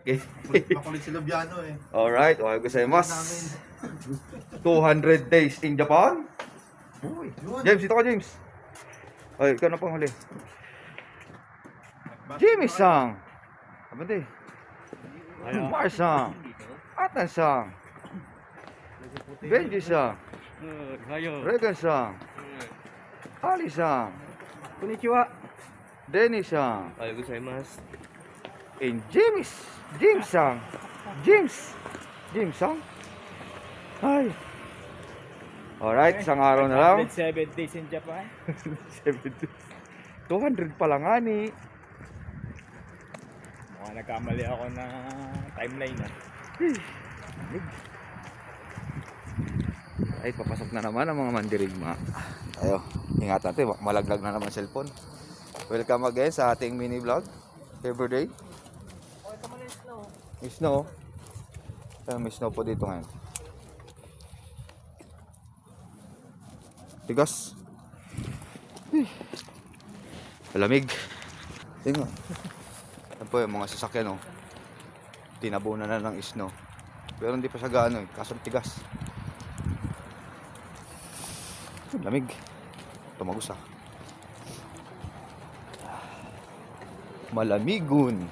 Makulit si Lubiano eh. Alright, okay gozaimasu. 200 days in Japan. Uy. James, dito ka James. Ay, ikaw na pang huli. Jimmy-san. Abante. Mars-san. Atan-san. Benji-san. Regan-san. Ali-san. Konnichiwa. Denny-san. Ayaw gozaimasu. And James-san. James-san. Ay. Alright, isang araw na lang. 7 days in Japan. 200 pa lang ani. Mukhang nagkamali ako na timeline na. Ay, papasok na naman ang mga mandirigma. Ayo, ingat natin, malaglag na naman cellphone. Welcome again sa ating mini vlog. Everyday. May snow. May snow po dito ngayon. Tigas. Malamig. Tingnan. Yan po yung mga sasakyan, oh. Tinabunan na ng snow. Pero hindi pa siya gaano eh. Kaso tigas. Lamig. Tumagos ah. Malamigun.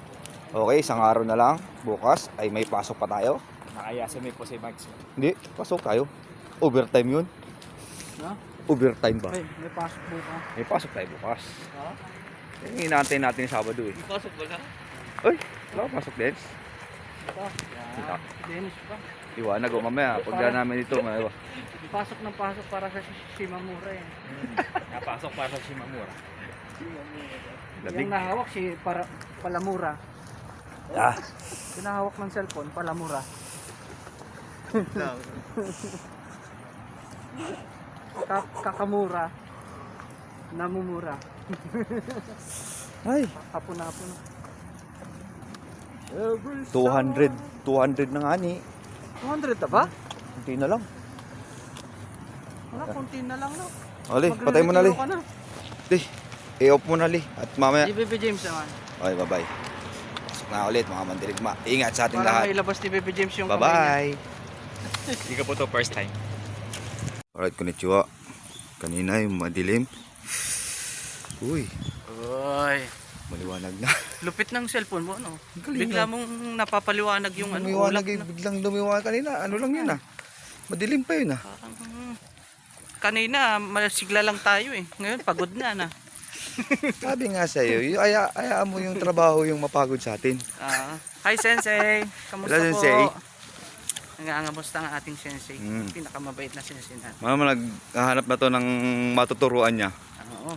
Okay, isang araw na lang. Bukas ay may pasok pa tayo. Nakayasa may po si Max. Hindi, pasok tayo. Overtime yun. Ha? Overtime ba? Ay, may pasok bukas. May pasok tayo bukas. Ha? Yung inaantay natin yung Sabado eh. Pasok ba na? Uy, wala ka pasok, Dens. Ito. Kita. Dennis pa. Iwanag o mamaya. Pagka namin ito, maiwa. Pasok ng pasok para sa Shimamura eh. Napasok para sa Shimamura. Lamig. Yung nahawak si Palamura. Ah, Yung nahawak ng cellphone, Palamura. Kakamura. Namumura. ay. Hapon-hapon. 200 na nga ni. 200 na ba? Hindi na lang. Wala, konti na lang no. Ali, patay mo na li. Magre-retiro ka na. Di, i-off mo na li. At mamaya. Si Baby James naman. Okay, bye-bye. Pasok na ulit mga mandirigma. Ingat sa ating Para lahat. mailabas ni Baby James yung kamay niya. Bye-bye. Hindi ka po to first time. Alright, konnichiwa. Kanina yung madilim. Uy, Uy. maliwanag na. Lupit ng cellphone mo, no? Galing, Bigla ah. mong napapaliwanag yung ano, Lumiwanag ulap eh, na. biglang lumiwanag kanina. Ano lang yun ah. Madilim pa yun ah. Parang, kanina, masigla lang tayo eh. Ngayon, pagod na. Sabi nga sa'yo, ayaan mo yung trabaho yung mapagod sa atin. Hi, Sensei! Kamusta Hello, po? Sensei. Nangangamusta ang ating Sensei. Mm. Pinakamabait na Sensei natin. Mama, naghahanap na to ng matuturuan niya. Oo.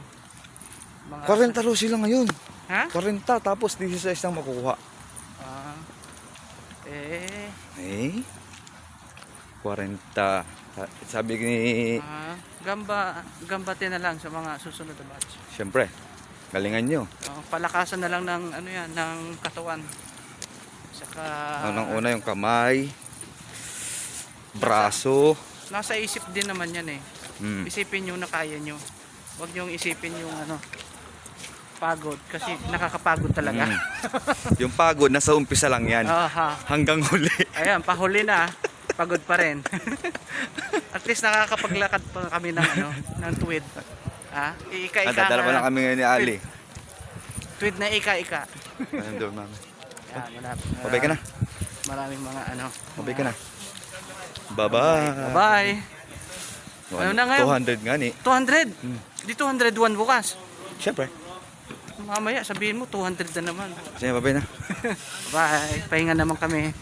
Mga, 40 sila ngayon. ha? 40 tapos 16 ang makukuha. Eh? 40. Sabi ni, Gambate na lang sa mga susunod na batch. siyempre, galingan nyo. Palakasan na lang ng ano yan, ng katawan. Saka Unang-una yung kamay, braso. nasa isip din naman yan eh. Isipin nyo na kaya nyo. Huwag nyo isipin yung ano, pagod. Kasi nakakapagod talaga. Yung pagod, nasa umpisa lang yan. Aha. Hanggang huli. Ayan, pahuli na. Pagod pa rin. At least nakakapaglakad pa kami ng ano, ng tuwid. Ika-ika. Nadadala pa lang kami ngayon ni Ali. Tuwid na ika-ika. Ayun doon, mama. Yan, Mabay ka na. Maraming mga ano. Mabay ka na. Bye-bye. Bye. Ano na ngayon? 200 nga ni. 200? Di 201 bukas. Siyempre. Mamaya sabihin mo 200 na naman. Sige, bye-bye na. Bye. Pahinga naman kami.